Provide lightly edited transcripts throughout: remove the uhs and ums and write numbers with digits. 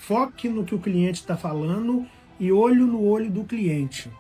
Foque no que o cliente está falando e olho no olho do cliente.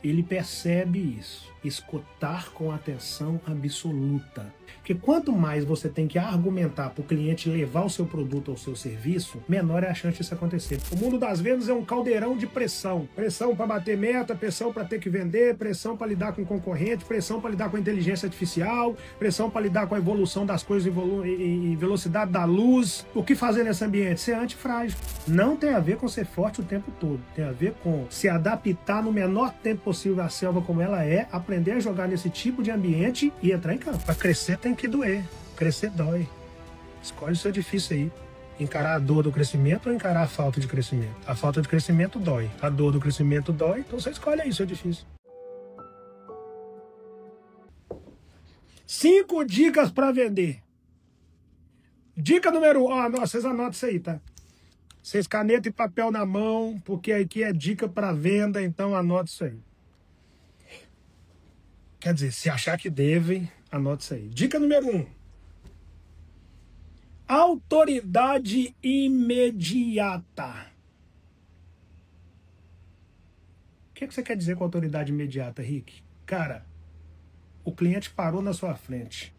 Ele percebe isso. Escutar com atenção absoluta. Porque quanto mais você tem que argumentar para o cliente levar o seu produto ou o seu serviço, menor é a chance disso acontecer. O mundo das vendas é um caldeirão de pressão. Pressão para bater meta, pressão para ter que vender, pressão para lidar com concorrente, pressão para lidar com a inteligência artificial, pressão para lidar com a evolução das coisas e velocidade da luz. O que fazer nesse ambiente? Ser antifrágil. Não tem a ver com ser forte o tempo todo. Tem a ver com se adaptar no menor tempo possível à selva como ela é, aprender a jogar nesse tipo de ambiente e entrar em campo. Para crescer tem que doer. Crescer dói. Escolhe o seu difícil aí. Encarar a dor do crescimento ou encarar a falta de crescimento? A falta de crescimento dói. A dor do crescimento dói, então você escolhe aí o seu difícil. 5 dicas para vender. Dica número 1. Vocês anotam isso aí, tá? Vocês caneta e papel na mão, porque aqui é dica para venda, então anota isso aí. Quer dizer, se achar que devem, anota isso aí. Dica número 1. Autoridade imediata. O que você quer dizer com autoridade imediata, Rick? Cara, o cliente parou na sua frente.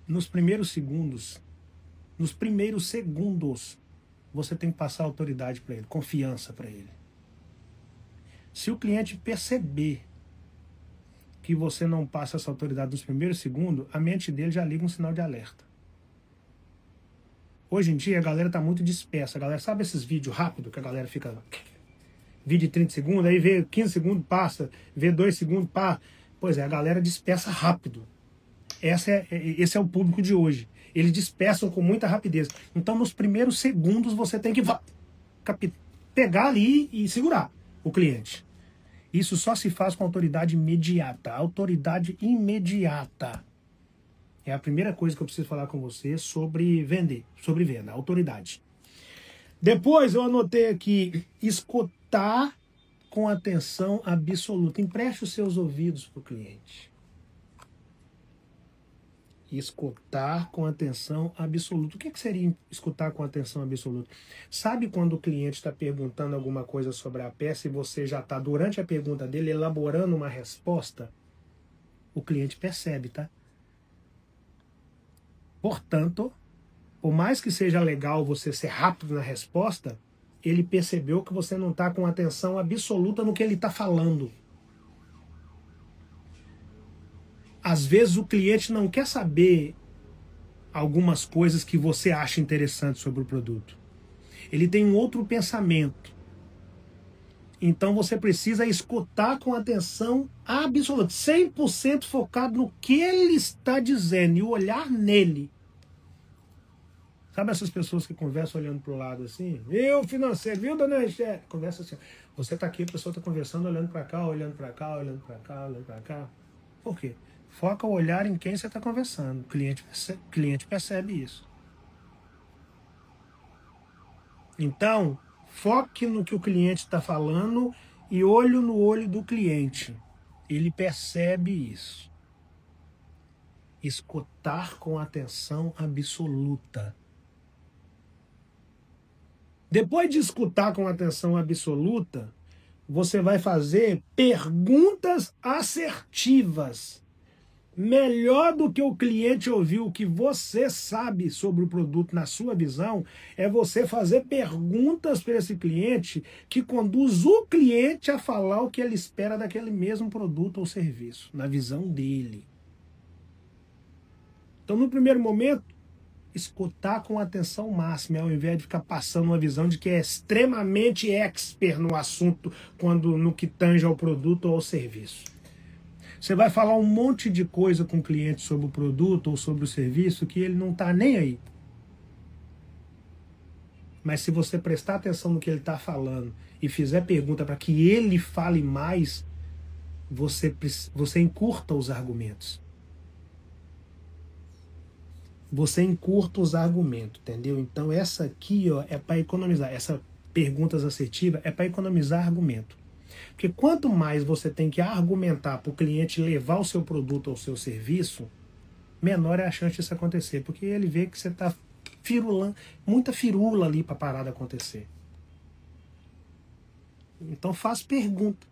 Nos primeiros segundos, você tem que passar autoridade para ele, confiança para ele. Se o cliente perceber que você não passa essa autoridade nos primeiros segundos, a mente dele já liga um sinal de alerta. Hoje em dia a galera tá muito dispersa. A galera sabe esses vídeos rápidos que a galera fica... Vídeo de 30 segundos, aí vê 15 segundos, passa. Vê 2 segundos, passa. Pois é, a galera dispersa rápido. Esse é o público de hoje. Eles dispersam com muita rapidez. Então nos primeiros segundos você tem que pegar ali e segurar o cliente. Isso só se faz com autoridade imediata. Autoridade imediata. É a primeira coisa que eu preciso falar com você sobre vender, sobre venda, autoridade. Depois eu anotei aqui, escutar com atenção absoluta. Empreste os seus ouvidos para o cliente. Escutar com atenção absoluta. O que seria escutar com atenção absoluta? Sabe quando o cliente está perguntando alguma coisa sobre a peça e você já está, durante a pergunta dele, elaborando uma resposta? O cliente percebe, tá? Portanto, por mais que seja legal você ser rápido na resposta, ele percebeu que você não está com atenção absoluta no que ele está falando. Às vezes o cliente não quer saber algumas coisas que você acha interessante sobre o produto. Ele tem um outro pensamento. Então você precisa escutar com atenção absoluta, 100% focado no que ele está dizendo e olhar nele. Sabe essas pessoas que conversam olhando para o lado assim? Viu, financeiro, viu, dona Michele? Conversa assim. Você está aqui, a pessoa está conversando, olhando para cá, olhando para cá, olhando para cá, olhando para cá. Por quê? Foca o olhar em quem você está conversando. O cliente percebe isso. Então, foque no que o cliente está falando e olho no olho do cliente. Ele percebe isso. Escutar com atenção absoluta. Depois de escutar com atenção absoluta, você vai fazer perguntas assertivas. Melhor do que o cliente ouvir o que você sabe sobre o produto na sua visão, é você fazer perguntas para esse cliente que conduz o cliente a falar o que ele espera daquele mesmo produto ou serviço, na visão dele. Então, no primeiro momento, escutar com atenção máxima, ao invés de ficar passando uma visão de que é extremamente expert no assunto, no que tange ao produto ou ao serviço. Você vai falar um monte de coisa com o cliente sobre o produto ou sobre o serviço que ele não está nem aí. Mas se você prestar atenção no que ele está falando e fizer pergunta para que ele fale mais, você encurta os argumentos. Você encurta os argumentos, entendeu? Então essa aqui, ó, é para economizar. Essa perguntas assertivas é para economizar argumento. Porque quanto mais você tem que argumentar para o cliente levar o seu produto ou o seu serviço, menor é a chance disso acontecer. Porque ele vê que você está muita firula ali para a parada acontecer. Então faz pergunta,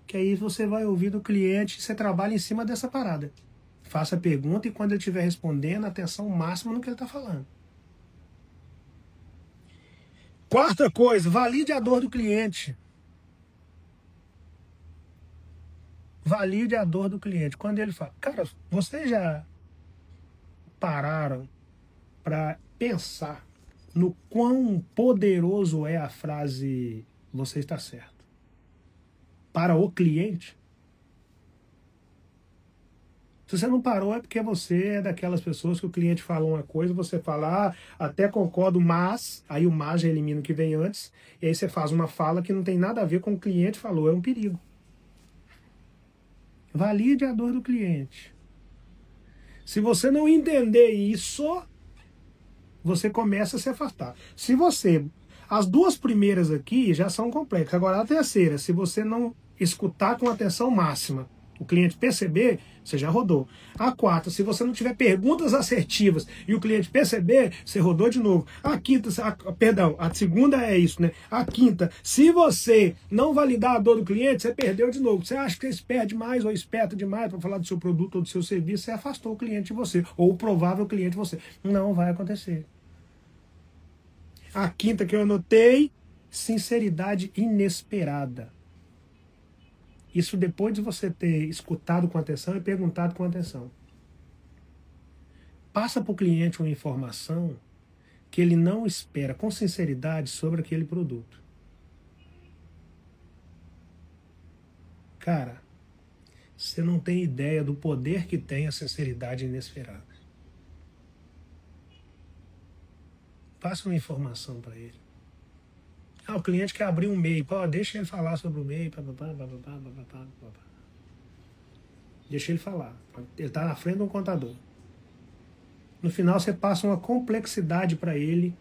que aí você vai ouvir do cliente, você trabalha em cima dessa parada. Faça a pergunta e quando ele estiver respondendo, atenção máxima no que ele está falando. Quarta coisa, valide a dor do cliente. Valide a dor do cliente. Quando ele fala, cara, vocês já pararam para pensar no quão poderoso é a frase "você está certo" para o cliente? Se você não parou é porque você é daquelas pessoas que o cliente falou uma coisa, você fala, até concordo, mas, aí o mas já elimina o que vem antes, e aí você faz uma fala que não tem nada a ver com o que o cliente falou, é um perigo. Valide a dor do cliente. Se você não entender isso, você começa a se afastar. Se você... As duas primeiras aqui já são complexas. Agora a terceira, se você não escutar com atenção máxima, o cliente perceber, você já rodou. A quarta, se você não tiver perguntas assertivas e o cliente perceber, você rodou de novo. A quinta, perdão, a segunda é isso, né? A quinta, se você não validar a dor do cliente, você perdeu de novo. Você acha que você espera demais ou esperto demais para falar do seu produto ou do seu serviço, você afastou o cliente de você, ou o provável cliente de você. Não vai acontecer. A quinta que eu anotei, sinceridade inesperada. Isso depois de você ter escutado com atenção e perguntado com atenção. Passa para o cliente uma informação que ele não espera com sinceridade sobre aquele produto. Cara, você não tem ideia do poder que tem a sinceridade inesperada. Passa uma informação para ele. O cliente quer abrir um MEI. Pô, deixa ele falar sobre o MEI. Deixa ele falar. Ele está na frente de um contador. No final você passa uma complexidade para ele.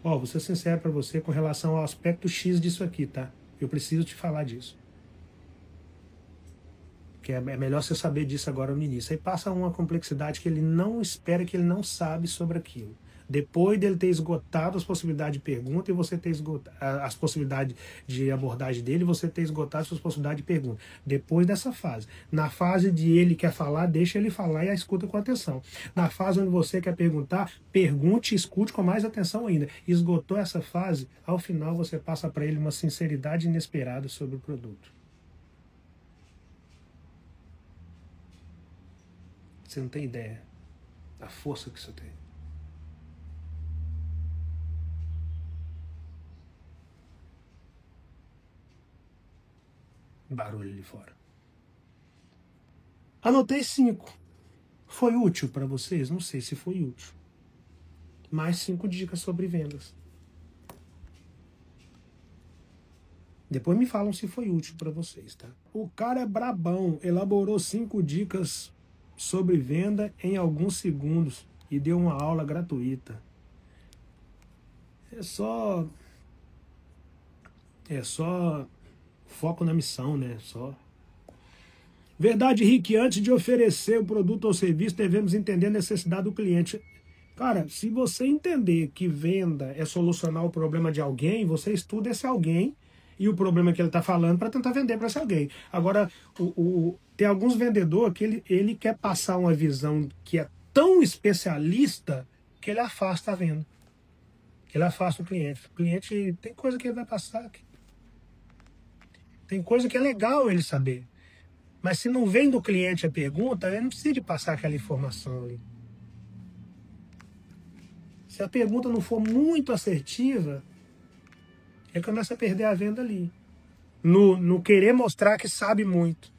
Vou ser sincero para você com relação ao aspecto X disso aqui, tá? Eu preciso te falar disso. Porque é melhor você saber disso agora no início. Aí passa uma complexidade que ele não espera, que ele não sabe sobre aquilo. Depois dele ter esgotado as possibilidades de pergunta e você ter esgotado as possibilidades de abordagem dele, você ter esgotado as suas possibilidades de pergunta. Depois dessa fase. Na fase de ele quer falar, deixa ele falar e a escuta com atenção. Na fase onde você quer perguntar, pergunte e escute com mais atenção ainda. Esgotou essa fase, ao final você passa para ele uma sinceridade inesperada sobre o produto. Você não tem ideia da força que isso tem. Barulho ali fora. Anotei 5. Foi útil para vocês? Não sei se foi útil. Mais 5 dicas sobre vendas. Depois me falam se foi útil para vocês, tá? O cara é brabão. Elaborou 5 dicas sobre venda em alguns segundos e deu uma aula gratuita. É só foco na missão, né? Só. Verdade, Rick, antes de oferecer o produto ou serviço, devemos entender a necessidade do cliente. Cara, se você entender que venda é solucionar o problema de alguém, você estuda esse alguém e o problema que ele está falando para tentar vender para esse alguém. Agora, tem alguns vendedores que ele quer passar uma visão que é tão especialista que ele afasta a venda. Ele afasta o cliente. O cliente tem coisa que ele vai passar. Tem coisa que é legal ele saber. Mas se não vem do cliente a pergunta, ele não precisa de passar aquela informação ali. Se a pergunta não for muito assertiva, ele começa a perder a venda ali. No querer mostrar que sabe muito.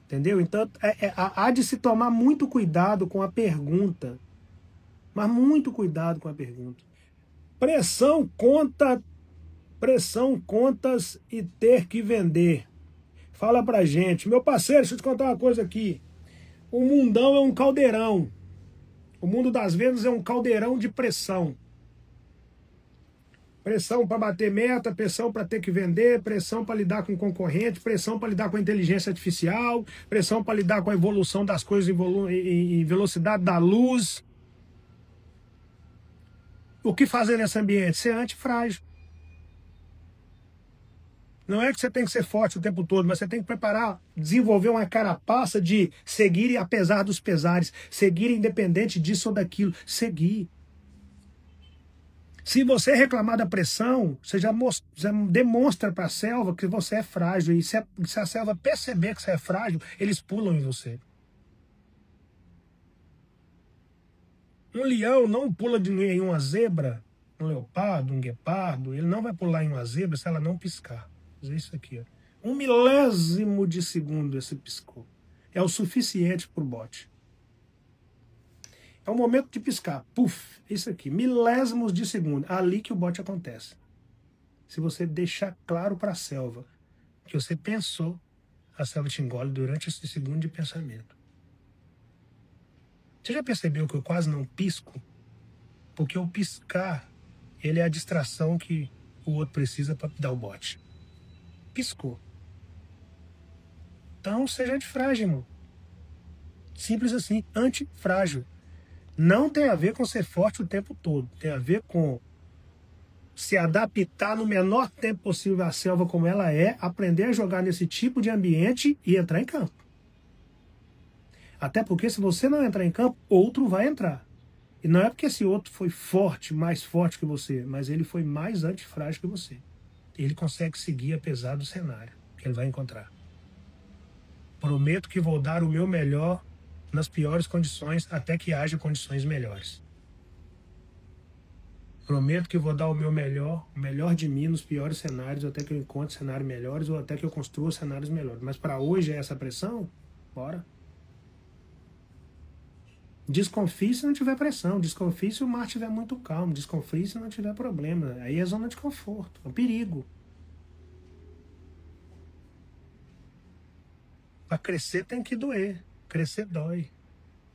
Entendeu? Então, há de se tomar muito cuidado com a pergunta. Mas muito cuidado com a pergunta. Pressão, contas e ter que vender. Fala pra gente. Meu parceiro, deixa eu te contar uma coisa aqui. O mundão é um caldeirão. O mundo das vendas é um caldeirão de pressão. Pressão para bater meta, pressão para ter que vender, pressão para lidar com concorrente, pressão para lidar com a inteligência artificial, pressão para lidar com a evolução das coisas em velocidade da luz. O que fazer nesse ambiente? Ser antifrágil. Não é que você tem que ser forte o tempo todo, mas você tem que preparar, desenvolver uma carapaça de seguir apesar dos pesares, seguir independente disso ou daquilo, seguir. Se você reclamar da pressão, você já demonstra para a selva que você é frágil. E se a selva perceber que você é frágil, eles pulam em você. Um leão não pula em uma zebra, um leopardo, um guepardo, ele não vai pular em uma zebra se ela não piscar. Isso aqui, ó. 1 milésimo de segundo esse piscou. É o suficiente para o bote. É o momento de piscar. Puf, isso aqui. Milésimos de segundo. Ali que o bote acontece. Se você deixar claro para a selva que você pensou, a selva te engole durante esse segundo de pensamento. Você já percebeu que eu quase não pisco? Porque o piscar, ele é a distração que o outro precisa para dar o bote. Piscou. Então seja antifrágil, irmão. Simples assim, antifrágil. Não tem a ver com ser forte o tempo todo. Tem a ver com se adaptar no menor tempo possível à selva como ela é, aprender a jogar nesse tipo de ambiente e entrar em campo. Até porque se você não entrar em campo, outro vai entrar. E não é porque esse outro foi forte, mais forte que você, mas ele foi mais antifrágil que você. Ele consegue seguir apesar do cenário que ele vai encontrar. Prometo que vou dar o meu melhor nas piores condições até que haja condições melhores. Prometo que vou dar o melhor de mim nos piores cenários até que eu encontre cenários melhores ou até que eu construa cenários melhores. Mas para hoje é essa pressão? Bora. Desconfie se não tiver pressão. Desconfie se o mar estiver muito calmo. Desconfie se não tiver problema. Aí é zona de conforto. É um perigo. Para crescer tem que doer. Crescer dói.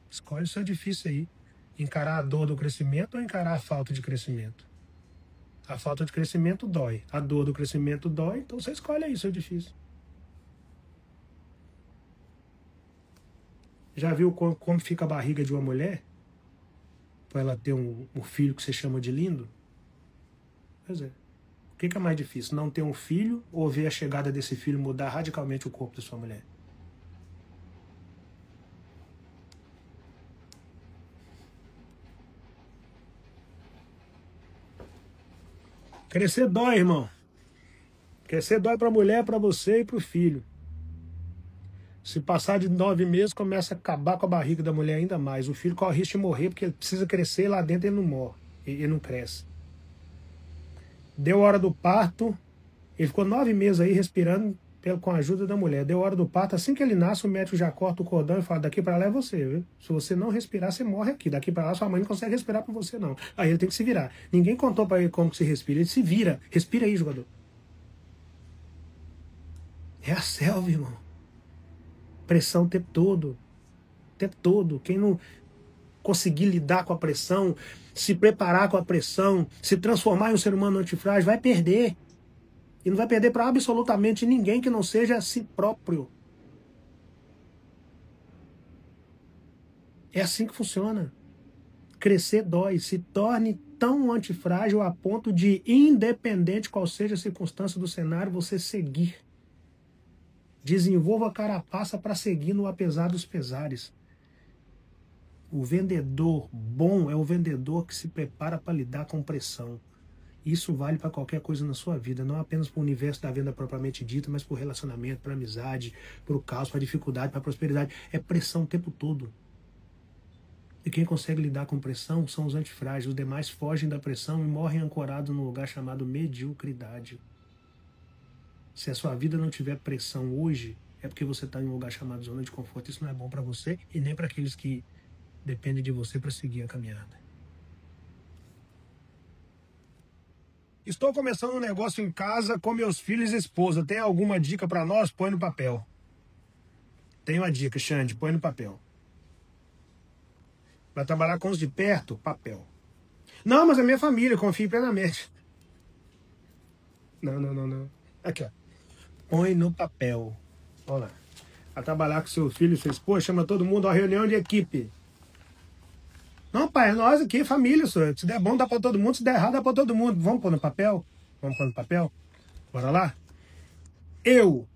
Escolhe o seu difícil aí. Encarar a dor do crescimento ou encarar a falta de crescimento? A falta de crescimento dói. A dor do crescimento dói. Então você escolhe aí o seu difícil. Já viu como fica a barriga de uma mulher? Para ela ter um filho que você chama de lindo? Pois é. O que é mais difícil? Não ter um filho ou ver a chegada desse filho mudar radicalmente o corpo da sua mulher? Crescer dói, irmão. Crescer dói para a mulher, para você e para o filho. Se passar de 9 meses, começa a acabar com a barriga da mulher ainda mais. O filho corre risco de morrer porque ele precisa crescer e lá dentro ele não morre. Ele não cresce. Deu hora do parto, ele ficou 9 meses aí respirando com a ajuda da mulher. Deu hora do parto, assim que ele nasce, o médico já corta o cordão e fala, daqui para lá é você, viu? Se você não respirar, você morre aqui. Daqui para lá sua mãe não consegue respirar por você, não. Aí ele tem que se virar. Ninguém contou para ele como que se respira. Ele se vira. Respira aí, jogador. É a selva, irmão. Pressão o tempo todo. O tempo todo. Quem não conseguir lidar com a pressão, se preparar com a pressão, se transformar em um ser humano antifrágil, vai perder. E não vai perder para absolutamente ninguém que não seja a si próprio. É assim que funciona. Crescer dói. Se torne tão antifrágil a ponto de, independente qual seja a circunstância do cenário, você seguir. Desenvolva a carapaça para seguir no apesar dos pesares. O vendedor bom é o vendedor que se prepara para lidar com pressão. Isso vale para qualquer coisa na sua vida, não apenas para o universo da venda propriamente dita, mas para o relacionamento, para a amizade, para o caos, para a dificuldade, para a prosperidade. É pressão o tempo todo. E quem consegue lidar com pressão são os antifrágeis. Os demais fogem da pressão e morrem ancorados num lugar chamado mediocridade. Se a sua vida não tiver pressão hoje, é porque você está em um lugar chamado zona de conforto. Isso não é bom para você e nem para aqueles que dependem de você para seguir a caminhada. Estou começando um negócio em casa com meus filhos e esposa. Tem alguma dica para nós? Põe no papel. Tem uma dica, Xande, põe no papel. Vai trabalhar com os de perto? Papel. Não, mas é minha família, confio plenamente. Não. Aqui, ó. Põe no papel. Olha lá. Vai trabalhar com seu filho e sua esposa, chama todo mundo a reunião de equipe. Não, pai, é nós aqui, família, senhor. Se der bom, dá pra todo mundo. Se der errado, dá pra todo mundo. Vamos pôr no papel? Vamos pôr no papel? Bora lá? Eu,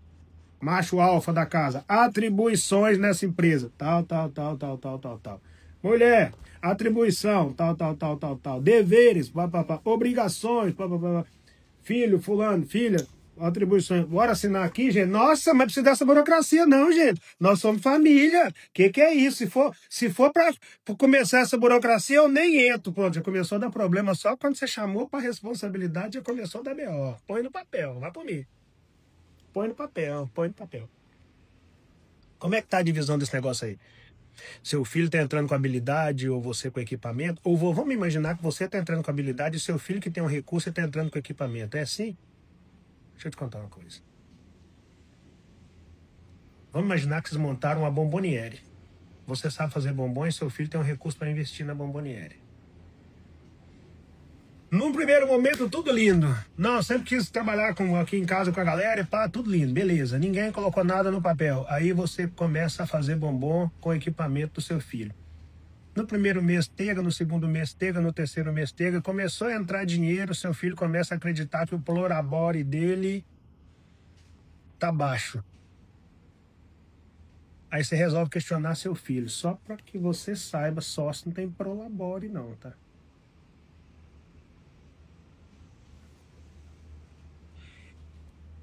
macho alfa da casa, atribuições nessa empresa. Tal, tal, tal, tal, tal, tal, tal. Mulher, atribuição, tal, tal, tal, tal, tal. Deveres, pá, pá, pá. Obrigações, pá, pá, pá. Filho, fulano, filha, atribuições. Bora assinar aqui, gente? Nossa, mas precisa dessa burocracia não, gente. Nós somos família. Que é isso? Se for para começar essa burocracia, eu nem entro. Pronto, já começou a dar problema só quando você chamou para responsabilidade, já começou a dar B.O. Põe no papel, vai por mim. Põe no papel, põe no papel. Como é que tá a divisão desse negócio aí? Seu filho está entrando com habilidade ou você com equipamento? Ou vamos imaginar que você está entrando com habilidade e seu filho que tem um recurso está entrando com equipamento. É assim? Deixa eu te contar uma coisa. Vamos imaginar que vocês montaram uma bomboniere. Você sabe fazer bombons e seu filho tem um recurso para investir na bomboniere. Num primeiro momento, tudo lindo. Não, sempre quis trabalhar aqui em casa com a galera e pá, tudo lindo, beleza. Ninguém colocou nada no papel. Aí você começa a fazer bombom com o equipamento do seu filho. No primeiro mês tega, no segundo mês tega, no terceiro mês tega. Começou a entrar dinheiro, seu filho começa a acreditar que o prolabore dele tá baixo. Aí você resolve questionar seu filho. Só para que você saiba, sócio não tem prolabore não, tá?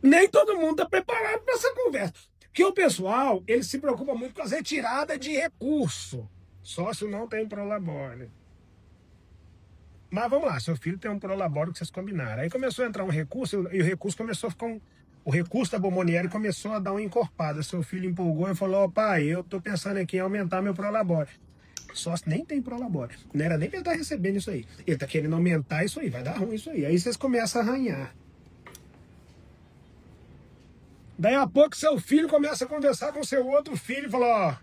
Nem todo mundo está preparado para essa conversa. Porque o pessoal, ele se preocupa muito com as retiradas de recurso. Sócio não tem prolabore. Mas vamos lá, seu filho tem um prolabore que vocês combinaram. Aí começou a entrar um recurso e o recurso começou a ficar o recurso da bomboniere começou a dar uma encorpada. Seu filho empolgou e falou: oh, pai, eu tô pensando aqui em aumentar meu prolabore. Sócio nem tem prolabore. Não era nem pra ele estar recebendo isso aí. Ele tá querendo aumentar isso aí, vai dar ruim isso aí. Aí vocês começam a arranhar. Daí a pouco seu filho começa a conversar com seu outro filho e fala: ó,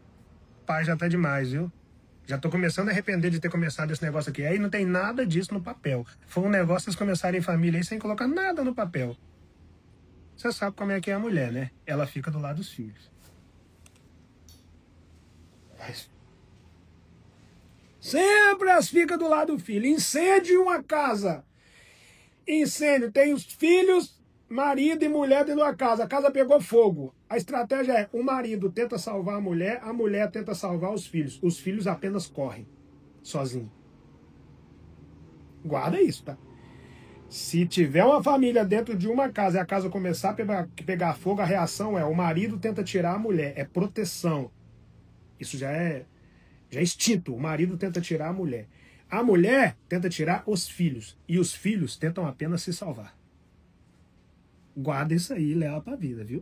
pai, já tá demais, viu? Já tô começando a arrepender de ter começado esse negócio aqui. Aí não tem nada disso no papel. Foi um negócio vocês começarem em família aí sem colocar nada no papel. Você sabe como é que é a mulher, né? Ela fica do lado dos filhos. Sempre as fica do lado do filho. Incêndio em uma casa. Incêndio, tem os filhos, marido e mulher dentro da casa. A casa pegou fogo. A estratégia é: o marido tenta salvar a mulher tenta salvar os filhos. Os filhos apenas correm sozinhos. Guarda isso, tá? Se tiver uma família dentro de uma casa e a casa começar a pegar fogo, a reação é: o marido tenta tirar a mulher. É proteção. Isso já é instinto. O marido tenta tirar a mulher. A mulher tenta tirar os filhos. E os filhos tentam apenas se salvar. Guarda isso aí e leva pra vida, viu?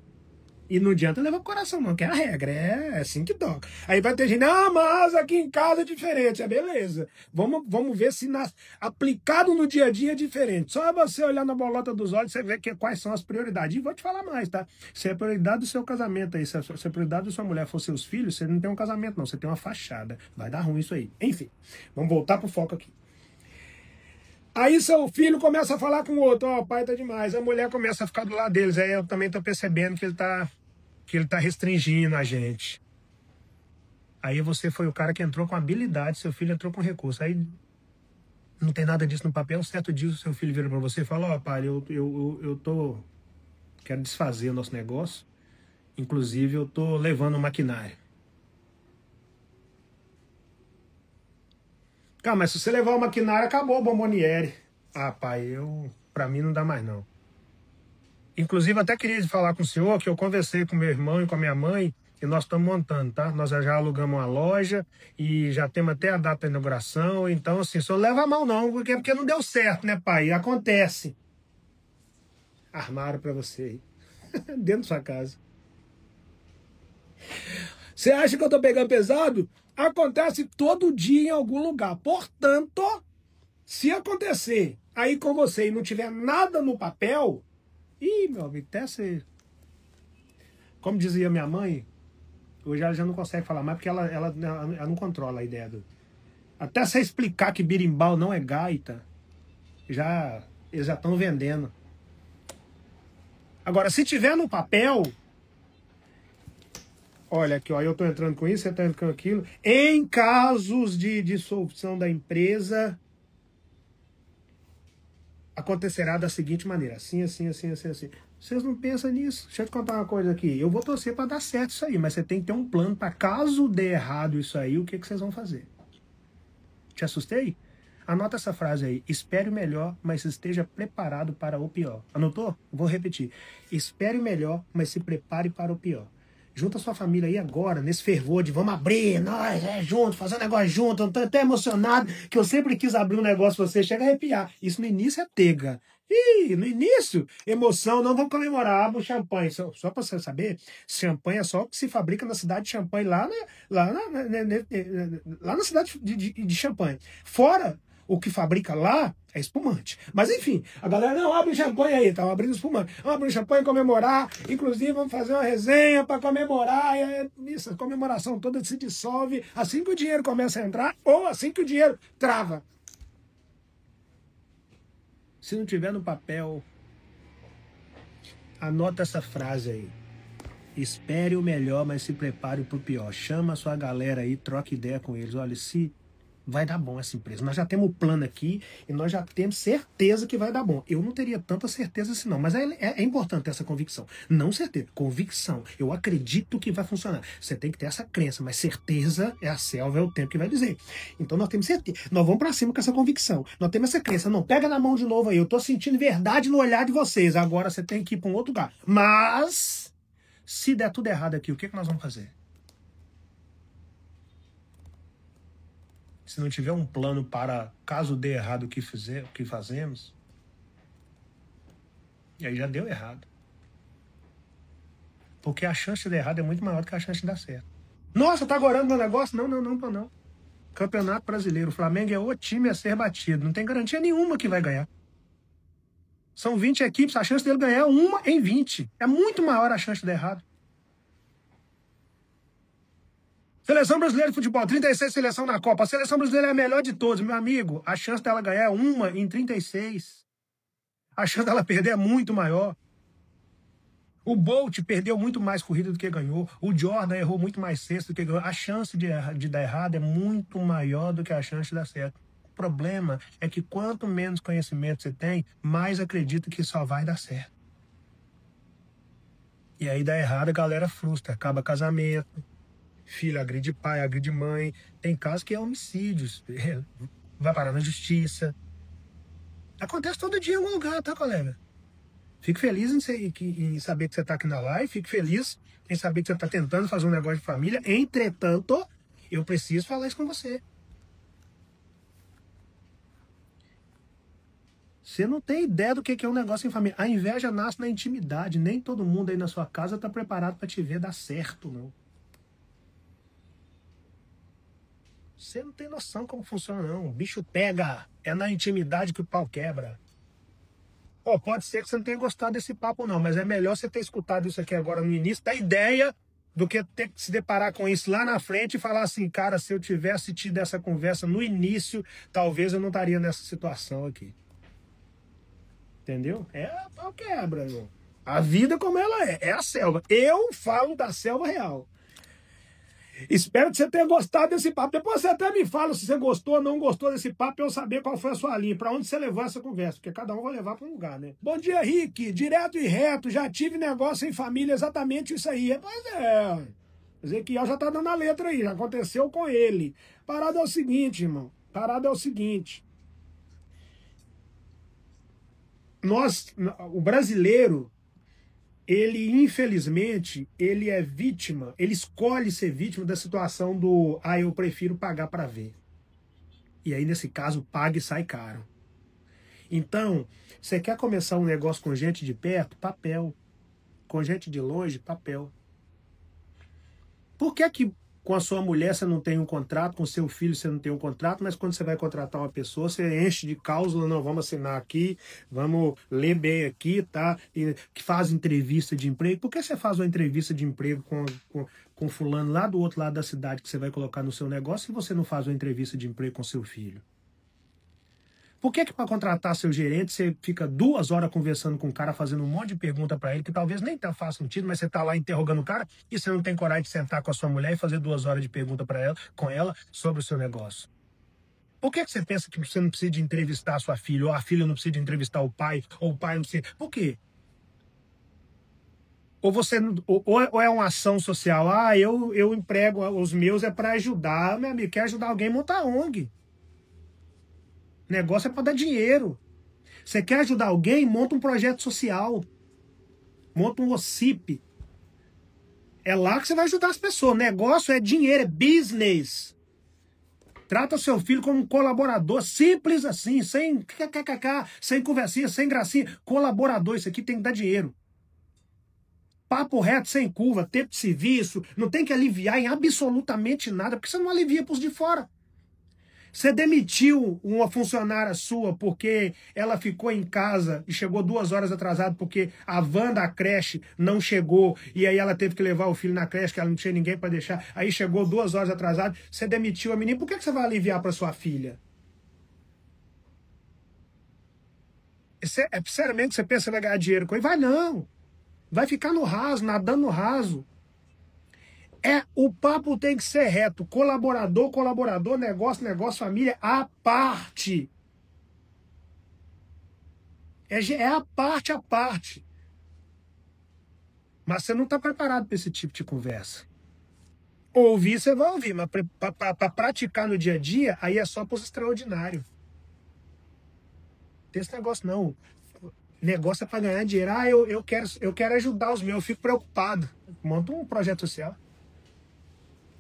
E não adianta levar pro coração não, que é a regra, é assim que toca. Aí vai ter gente: ah, mas aqui em casa é diferente. É beleza. Vamos ver se aplicado no dia a dia é diferente. Só você olhar na bolota dos olhos, você vê quais são as prioridades. E vou te falar mais, tá? Se a prioridade do seu casamento aí, se a prioridade da sua mulher for seus filhos, você não tem um casamento não, você tem uma fachada. Vai dar ruim isso aí. Enfim, vamos voltar pro foco aqui. Aí seu filho começa a falar com o outro: ó, o pai tá demais. A mulher começa a ficar do lado deles. Aí eu também tô percebendo que ele tá restringindo a gente. Aí você foi o cara que entrou com habilidade, seu filho entrou com recurso. Aí não tem nada disso no papel. Um certo dia o seu filho vira pra você e fala: ó, pai, eu quero desfazer o nosso negócio. Inclusive eu tô levando o maquinário. Cara, mas se você levar o maquinário, acabou a bomboniere. Ah, pai, pra mim não dá mais não. Inclusive, até queria falar com o senhor que eu conversei com meu irmão e com a minha mãe e nós estamos montando, tá? Nós já alugamos uma loja e já temos até a data da inauguração. Então, assim, o senhor leva a mão não, porque não deu certo, né, pai? Acontece. Armaram pra você aí, dentro da sua casa. Você acha que eu tô pegando pesado? Acontece todo dia em algum lugar. Portanto, se acontecer aí com você e não tiver nada no papel, ih, meu amigo, até você... Como dizia minha mãe, hoje ela já não consegue falar mais porque ela não controla a ideia do... Até você explicar que birimbau não é gaita, eles já estão vendendo. Agora, se tiver no papel... Olha aqui, ó, eu estou entrando com isso, você está entrando com aquilo. Em casos de dissolução da empresa, acontecerá da seguinte maneira, assim, assim, assim, assim, assim. Vocês não pensam nisso? Deixa eu te contar uma coisa aqui. Eu vou torcer para dar certo isso aí, mas você tem que ter um plano para caso dê errado isso aí, o que, que vocês vão fazer? Te assustei? Anota essa frase aí. Espere o melhor, mas esteja preparado para o pior. Anotou? Vou repetir. Espere o melhor, mas se prepare para o pior. Junta a sua família aí agora, nesse fervor de vamos abrir, nós, junto, fazer um negócio junto. Eu tô até emocionado, que eu sempre quis abrir um negócio pra você. Chega a arrepiar. Isso no início é tega. Ih, no início, emoção, não vamos comemorar, abre o champanhe. Só para você saber, champanhe é só o que se fabrica na cidade de Champanhe, lá na cidade de Champanhe. Fora o que fabrica lá é espumante. Mas enfim, a galera não abre champanhe aí, tá abrindo espumante. Vamos abrir champanhe, comemorar, inclusive vamos fazer uma resenha para comemorar. E isso, a comemoração toda se dissolve assim que o dinheiro começa a entrar ou assim que o dinheiro trava. Se não tiver no papel, anota essa frase aí. Espere o melhor, mas se prepare para o pior. Chama a sua galera aí, troca ideia com eles. Olha, se vai dar bom essa empresa. Nós já temos o plano aqui e nós já temos certeza que vai dar bom. Eu não teria tanta certeza assim não, mas é importante ter essa convicção. Não certeza, convicção. Eu acredito que vai funcionar. Você tem que ter essa crença, mas certeza é a selva, é o tempo que vai dizer. Então nós temos certeza. Nós vamos pra cima com essa convicção. Nós temos essa crença. Não, pega na mão de novo aí. Eu tô sentindo verdade no olhar de vocês. Agora você tem que ir para um outro lugar. Mas, se der tudo errado aqui, o que nós vamos fazer? Se não tiver um plano para, caso dê errado o que fazemos, e aí já deu errado. Porque a chance de dar errado é muito maior do que a chance de dar certo. Nossa, tá agorando meu negócio? Não. Campeonato Brasileiro. O Flamengo é o time a ser batido. Não tem garantia nenhuma que vai ganhar. São 20 equipes, a chance dele ganhar é 1 em 20. É muito maior a chance de dar errado. Seleção brasileira de futebol, 36 seleção na Copa. A seleção brasileira é a melhor de todos, meu amigo. A chance dela ganhar é 1 em 36. A chance dela perder é muito maior. O Bolt perdeu muito mais corrida do que ganhou. O Jordan errou muito mais cestas do que ganhou. A chance de dar errado é muito maior do que a chance de dar certo. O problema é que quanto menos conhecimento você tem, mais acredita que só vai dar certo. E aí dá errado, a galera frustra. Acaba casamento. Filho agride pai, agride mãe. Tem casos que é homicídios. Vai parar na justiça. Acontece todo dia em algum lugar, tá, colega? Fico feliz em saber que você está aqui na live. Fico feliz em saber que você está tentando fazer um negócio de família. Entretanto, eu preciso falar isso com você. Você não tem ideia do que é um negócio em família. A inveja nasce na intimidade. Nem todo mundo aí na sua casa está preparado para te ver dar certo, não. Você não tem noção como funciona, não. O bicho pega. É na intimidade que o pau quebra. Oh, pode ser que você não tenha gostado desse papo, não. Mas é melhor você ter escutado isso aqui agora no início, da ideia, do que ter que se deparar com isso lá na frente e falar assim, cara, se eu tivesse tido essa conversa no início, talvez eu não estaria nessa situação aqui. Entendeu? É a pau quebra, irmão. A vida como ela é a selva. Eu falo da selva real. Espero que você tenha gostado desse papo. Depois você até me fala se você gostou ou não gostou desse papo, pra eu saber qual foi a sua linha, para onde você levou essa conversa, porque cada um vai levar para um lugar, né? Bom dia, Rick. Direto e reto, já tive negócio em família, exatamente isso aí. Pois é. Ezequiel já tá dando a letra aí, já aconteceu com ele. Parada é o seguinte, irmão. Parada é o seguinte. O brasileiro, ele, infelizmente, ele é vítima, ele escolhe ser vítima da situação do eu prefiro pagar para ver. E aí, nesse caso, paga e sai caro. Então, você quer começar um negócio com gente de perto? Papel. Com gente de longe? Papel. Por que com a sua mulher você não tem um contrato, com seu filho você não tem um contrato, mas quando você vai contratar uma pessoa, você enche de cláusula, não, vamos assinar aqui, vamos ler bem aqui, tá? E que faz entrevista de emprego. Por que você faz uma entrevista de emprego com fulano lá do outro lado da cidade que você vai colocar no seu negócio e você não faz uma entrevista de emprego com seu filho? Por que para contratar seu gerente você fica 2 horas conversando com o cara, fazendo um monte de pergunta para ele, que talvez nem faça sentido, mas você tá lá interrogando o cara e você não tem coragem de sentar com a sua mulher e fazer 2 horas de pergunta para ela, com ela sobre o seu negócio? Por que você pensa que você não precisa de entrevistar a sua filha, ou a filha não precisa de entrevistar o pai, ou o pai não precisa? Por quê? Ou você ou é uma ação social? Ah, eu emprego os meus é para ajudar. Meu amigo, quer ajudar alguém, monta a ONG. Negócio é para dar dinheiro. Você quer ajudar alguém, monta um projeto social. Monta um OCIP. É lá que você vai ajudar as pessoas. Negócio é dinheiro, é business. Trata o seu filho como um colaborador, simples assim, sem kkkk, sem conversinha, sem gracinha. Colaborador, isso aqui tem que dar dinheiro. Papo reto, sem curva, tempo de serviço, não tem que aliviar em absolutamente nada, porque você não alivia para os de fora. Você demitiu uma funcionária sua porque ela ficou em casa e chegou 2 horas atrasada porque a van da creche não chegou e aí ela teve que levar o filho na creche, que ela não tinha ninguém para deixar, aí chegou 2 horas atrasada, você demitiu a menina, por que você vai aliviar para sua filha? Seriamente você pensa que vai ganhar dinheiro com ele? Vai não. Vai ficar no raso, nadando no raso. O papo tem que ser reto. Colaborador, colaborador, negócio, negócio, família, a parte. É a parte, a parte. Mas você não está preparado para esse tipo de conversa. Ouvir, você vai ouvir, mas para praticar no dia a dia, aí é só para os extraordinários. Não tem esse negócio não. Negócio é para ganhar dinheiro. Ah, eu quero ajudar os meus, eu fico preocupado. Monta um projeto social.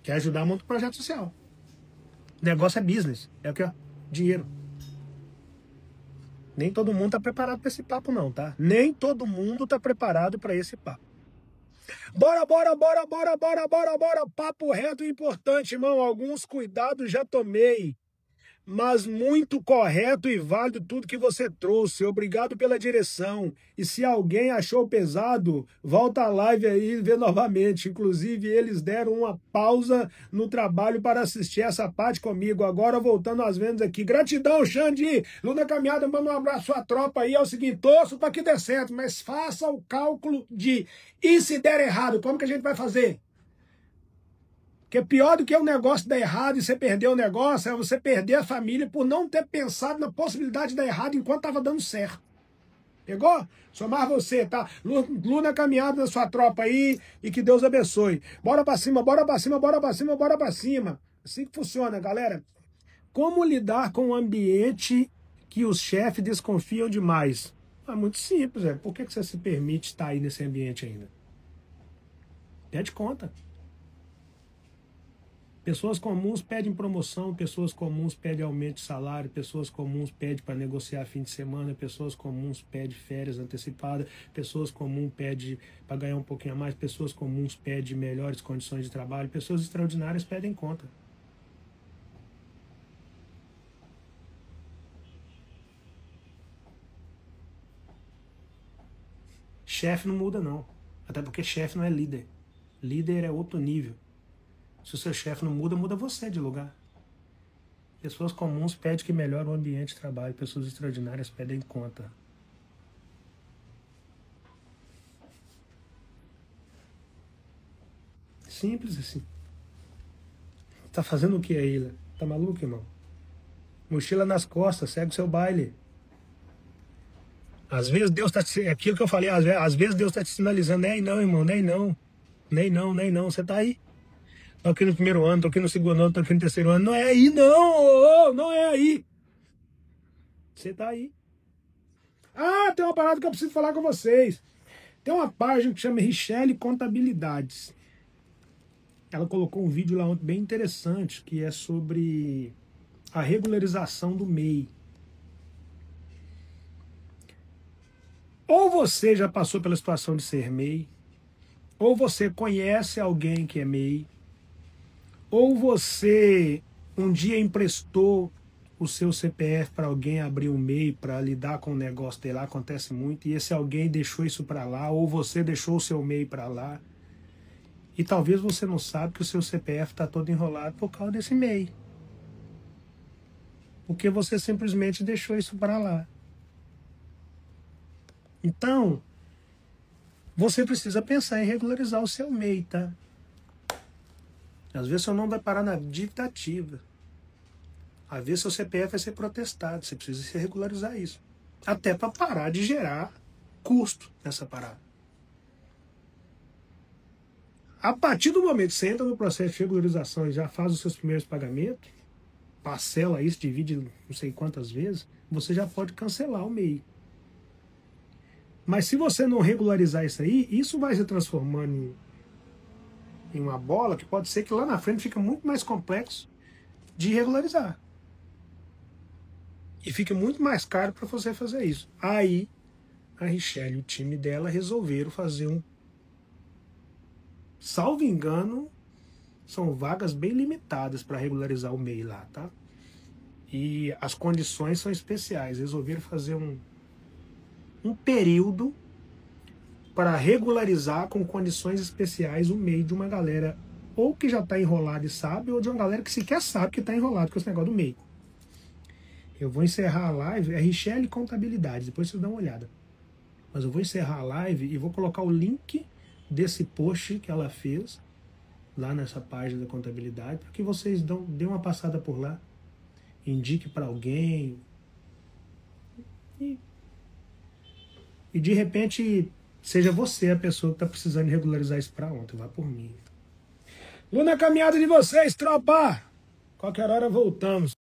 Quer ajudar, monta um projeto social. O negócio é business. É o que? Dinheiro. Nem todo mundo está preparado para esse papo não, tá? Nem todo mundo está preparado para esse papo. Bora. Papo reto e importante, irmão. Alguns cuidados já tomei. Mas muito correto e válido tudo que você trouxe. Obrigado pela direção. E se alguém achou pesado, volta a live aí e vê novamente. Inclusive, eles deram uma pausa no trabalho para assistir essa parte comigo. Agora, voltando às vendas aqui. Gratidão, Xande. Luna Caminhada, manda um abraço à tropa aí. É o seguinte, torço para que dê certo, mas faça o cálculo de e se der errado, como que a gente vai fazer? Porque pior do que o negócio dar errado e você perder o negócio é você perder a família por não ter pensado na possibilidade de dar errado enquanto estava dando certo. Pegou? Somar você, tá? Luna Caminhada na sua tropa aí e que Deus abençoe. Bora pra cima, bora pra cima, bora pra cima, bora pra cima. Assim que funciona, galera. Como lidar com um ambiente que os chefes desconfiam demais? É muito simples, velho. Por que você se permite estar aí nesse ambiente ainda? Pede conta. Pessoas comuns pedem promoção, pessoas comuns pedem aumento de salário, pessoas comuns pedem para negociar fim de semana, pessoas comuns pedem férias antecipadas, pessoas comuns pedem para ganhar um pouquinho a mais, pessoas comuns pedem melhores condições de trabalho, pessoas extraordinárias pedem conta. Chefe não muda não, até porque chefe não é líder. Líder é outro nível. Se o seu chefe não muda, muda você de lugar. Pessoas comuns pedem que melhore o ambiente de trabalho. Pessoas extraordinárias pedem conta. Simples assim. Tá fazendo o que aí, Ila? Tá maluco, irmão? Mochila nas costas, segue o seu baile. Às vezes Deus tá te... É aquilo que eu falei, às vezes Deus tá te sinalizando. Nem não, irmão, nem não. Nem não. Você tá aí. Tô aqui no primeiro ano, tô aqui no segundo ano, tô aqui no terceiro ano. Não é aí, não! Não é aí! Você tá aí. Ah, tem uma parada que eu preciso falar com vocês. Tem uma página que chama Richelle Contabilidades. Ela colocou um vídeo lá ontem bem interessante, que é sobre a regularização do MEI. Ou você já passou pela situação de ser MEI, ou você conhece alguém que é MEI, ou você um dia emprestou o seu CPF para alguém abrir um MEI para lidar com o negócio dele lá, acontece muito, e esse alguém deixou isso para lá, ou você deixou o seu MEI para lá, e talvez você não sabe que o seu CPF está todo enrolado por causa desse MEI. porque você simplesmente deixou isso para lá. Então, você precisa pensar em regularizar o seu MEI, tá? Às vezes seu nome vai parar na dívida ativa. Às vezes seu CPF vai ser protestado. Você precisa se regularizar isso. Até para parar de gerar custo nessa parada. A partir do momento que você entra no processo de regularização e já faz os seus primeiros pagamentos, parcela isso, divide não sei quantas vezes, você já pode cancelar o MEI. Mas se você não regularizar isso aí, isso vai se transformando em uma bola que pode ser que lá na frente fica muito mais complexo de regularizar. E fica muito mais caro para você fazer isso. Aí, a Richelle e o time dela resolveram fazer um... Salvo engano, são vagas bem limitadas para regularizar o MEI lá, tá? E as condições são especiais. Resolveram fazer um período para regularizar com condições especiais o MEI de uma galera ou que já está enrolada e sabe, ou de uma galera que sequer sabe que está enrolado com esse negócio do MEI. Eu vou encerrar a live, é Richelle Contabilidade, depois vocês dão uma olhada. Mas eu vou encerrar a live e vou colocar o link desse post que ela fez lá nessa página da contabilidade, para que vocês dêem uma passada por lá, indique para alguém e de repente seja você a pessoa que está precisando regularizar isso para ontem, vá por mim. Luna, caminhada de vocês, tropa! Qualquer hora voltamos.